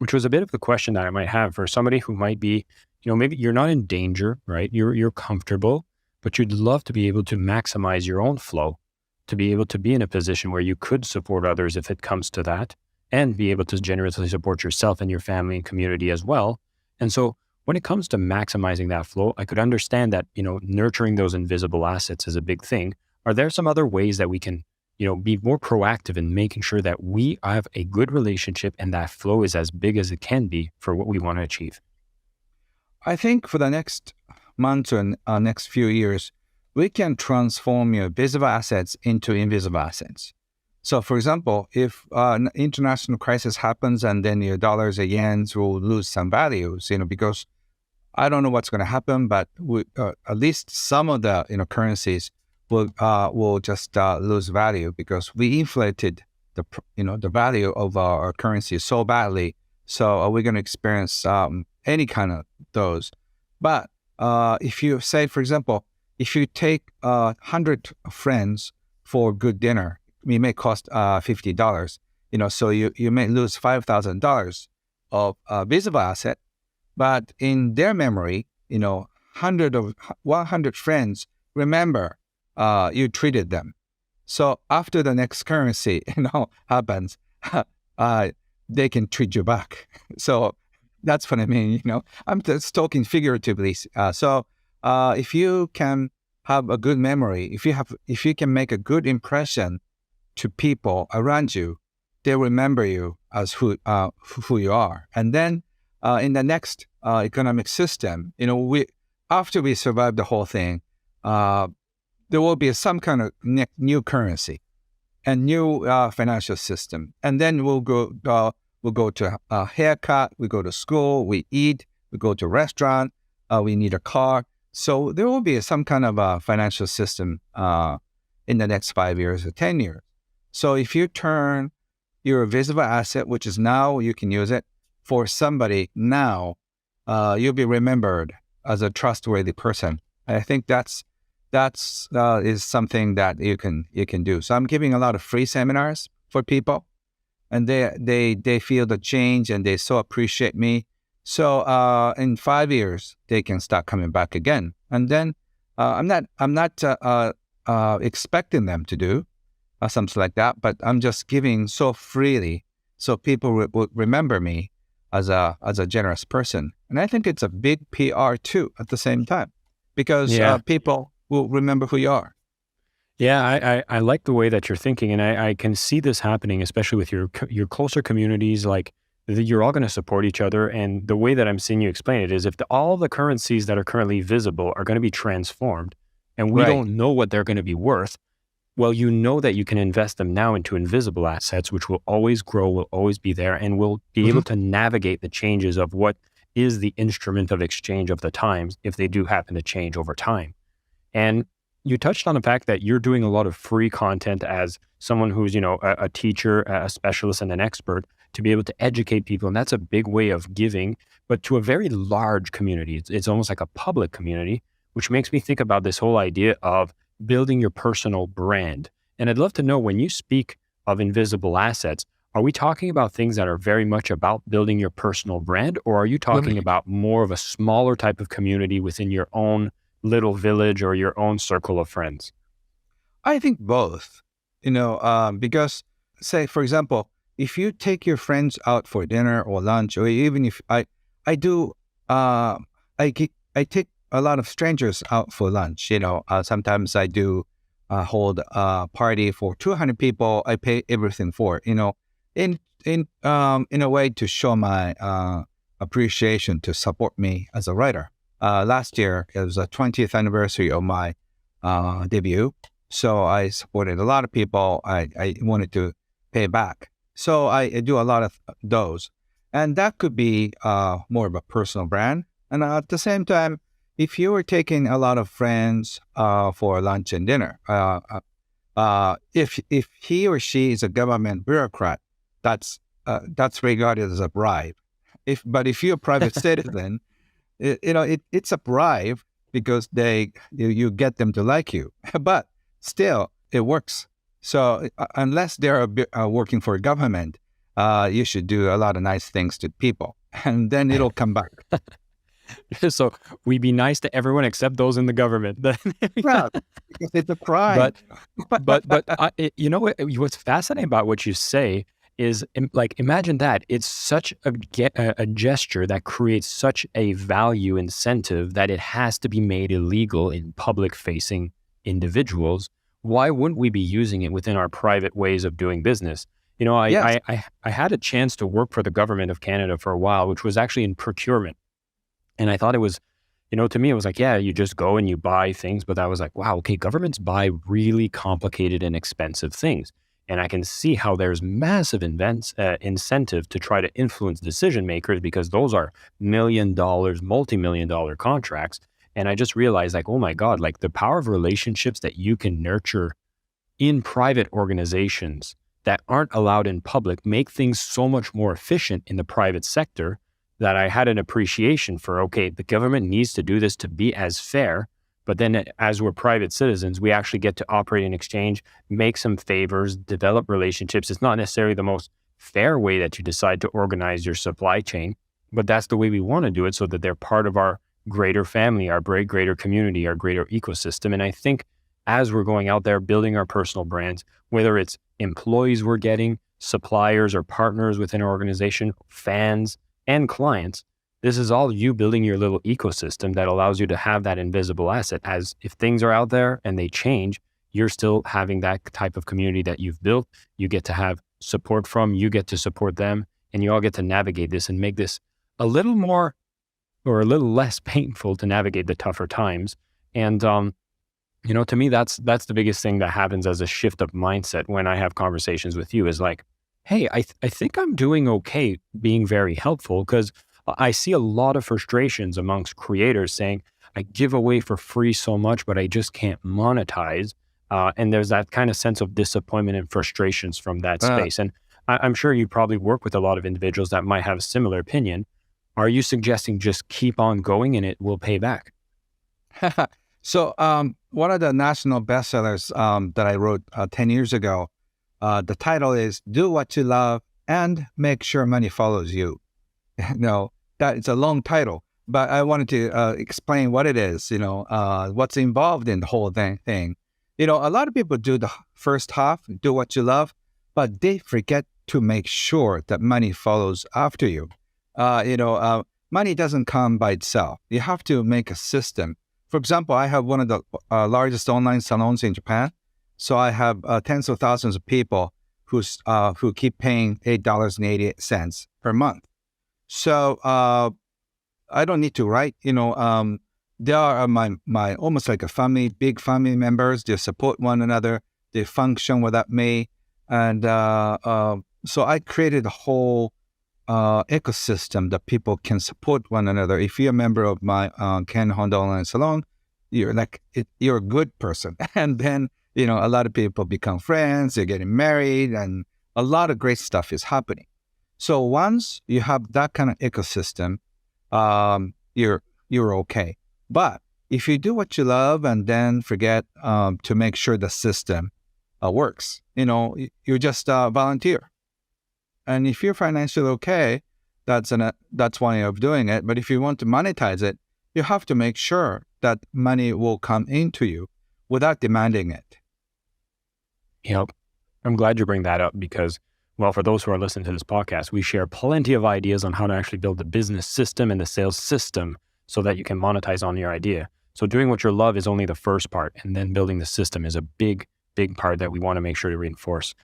which was a bit of the question that I might have for somebody who might be, maybe you're not in danger, right? You're comfortable, but you'd love to be able to maximize your own flow, to be able to be in a position where you could support others if it comes to that, and be able to generously support yourself and your family and community as well. And so when it comes to maximizing that flow, I could understand that, nurturing those invisible assets is a big thing. Are there some other ways that we can, be more proactive in making sure that we have a good relationship and that flow is as big as it can be for what we want to achieve? I think for the next months or next few years, we can transform your visible assets into invisible assets. So, for example, if an international crisis happens and then your dollars or yens will lose some values, because I don't know what's going to happen, but at least some of the currencies will just lose value because we inflated the value of our currency so badly. So we're going to experience any kind of those. But if you say, for example, if you take 100 friends for good dinner, it may cost $50. So you may lose $5,000 of visible asset, but in their memory, 100 friends remember you treated them. So after the next currency, happens, they can treat you back. So that's what I mean. I'm just talking figuratively. So if you can have a good memory, if you can make a good impression to people around you, they remember you as who you are. And then in the next economic system, after we survive the whole thing, there will be some kind of new currency and new financial system. And then we'll go to a haircut, we go to school, we eat, we go to a restaurant, we need a car. So there will be some kind of a financial system in the next 5 years or 10 years. So if you turn your visible asset, which is now you can use it for somebody now, you'll be remembered as a trustworthy person. I think that's is something that you can do. So I'm giving a lot of free seminars for people, and they feel the change and they so appreciate me. So in 5 years they can start coming back again. And then I'm not expecting them to do something like that, but I'm just giving so freely, so people would remember me as a generous person. And I think it's a big PR too at the same time, because people will remember who you are. Yeah, I like the way that you're thinking, and I can see this happening, especially with your closer communities. Like you're all going to support each other, and the way that I'm seeing you explain it is, if all the currencies that are currently visible are going to be transformed, and we Right. don't know what they're going to be worth, well, that you can invest them now into invisible assets, which will always grow, will always be there, and will be able to navigate the changes of what is the instrument of exchange of the times if they do happen to change over time. And you touched on the fact that you're doing a lot of free content as someone who's, a teacher, a specialist, and an expert, to be able to educate people. And that's a big way of giving, but to a very large community. It's almost like a public community, which makes me think about this whole idea of building your personal brand. And I'd love to know, when you speak of invisible assets, are we talking about things that are very much about building your personal brand, or are you talking about more of a smaller type of community within your own little village or your own circle of friends? I think both, because say, for example, if you take your friends out for dinner or lunch, or even if I take a lot of strangers out for lunch, sometimes I do hold a party for 200 people. I pay everything for, in a way to show my appreciation, to support me as a writer. Last year, it was the 20th anniversary of my debut. So I supported a lot of people. I wanted to pay back. So I do a lot of those. And that could be more of a personal brand. And at the same time, if you were taking a lot of friends for lunch and dinner, if he or she is a government bureaucrat, that's regarded as a bribe. But if you're a private citizen, it's a bribe, because you get them to like you. But still, it works. So unless they're working for a government, you should do a lot of nice things to people, and then it'll come back. So we be nice to everyone except those in the government. Well, because it's a crime. What's fascinating about what you say is like, imagine that it's such a gesture that creates such a value incentive that it has to be made illegal in public facing individuals. Why wouldn't we be using it within our private ways of doing business? Yes. I had a chance to work for the government of Canada for a while, which was actually in procurement. And I thought it was, to me, it was like, yeah, you just go and you buy things. But I was like, wow, okay, governments buy really complicated and expensive things. And I can see how there's massive incentive to try to influence decision makers, because those are $1 million, multi-million-dollar contracts. And I just realized, like, oh my God, like the power of relationships that you can nurture in private organizations that aren't allowed in public make things so much more efficient in the private sector, that I had an appreciation for, okay, the government needs to do this to be as fair, but then as we're private citizens, we actually get to operate in exchange, make some favors, develop relationships. It's not necessarily the most fair way that you decide to organize your supply chain, but that's the way we want to do it, so that they're part of our greater family, our greater community, our greater ecosystem. And I think as we're going out there building our personal brands, whether it's employees we're getting, suppliers or partners within our organization, fans, and clients, this is all you building your little ecosystem that allows you to have that invisible asset. As if things are out there and they change, you're still having that type of community that you've built. You get to have support from, you get to support them, and you all get to navigate this and make this a little more or a little less painful to navigate the tougher times. And, to me, that's the biggest thing that happens as a shift of mindset when I have conversations with you, is like, hey, I think I'm doing okay being very helpful, because I see a lot of frustrations amongst creators saying, I give away for free so much, but I just can't monetize. And there's that kind of sense of disappointment and frustrations from that space. And I'm sure you probably work with a lot of individuals that might have a similar opinion. Are you suggesting just keep on going and it will pay back? So one of the national bestsellers that I wrote 10 years ago, the title is Do What You Love and Make Sure Money Follows You. No, that it's a long title, but I wanted to explain what it is, what's involved in the whole thing. A lot of people do the first half, do what you love, but they forget to make sure that money follows after you. Money doesn't come by itself. You have to make a system. For example, I have one of the largest online salons in Japan. So I have tens of thousands of people who keep paying $8.88 per month. So I don't need to write. They are my almost like a family, big family members. They support one another. They function without me, and so I created a whole ecosystem that people can support one another. If you're a member of my Ken Honda Online Salon, you're a good person, and then a lot of people become friends. They're getting married, and a lot of great stuff is happening. So once you have that kind of ecosystem, you're okay. But if you do what you love and then forget to make sure the system works, you're just a volunteer. And if you're financially okay, that's one way of doing it. But if you want to monetize it, you have to make sure that money will come into you without demanding it. I'm glad you bring that up, because, well, for those who are listening to this podcast, we share plenty of ideas on how to actually build the business system and the sales system so that you can monetize on your idea. So doing what you love is only the first part, and then building the system is a big part that we want to make sure to reinforce.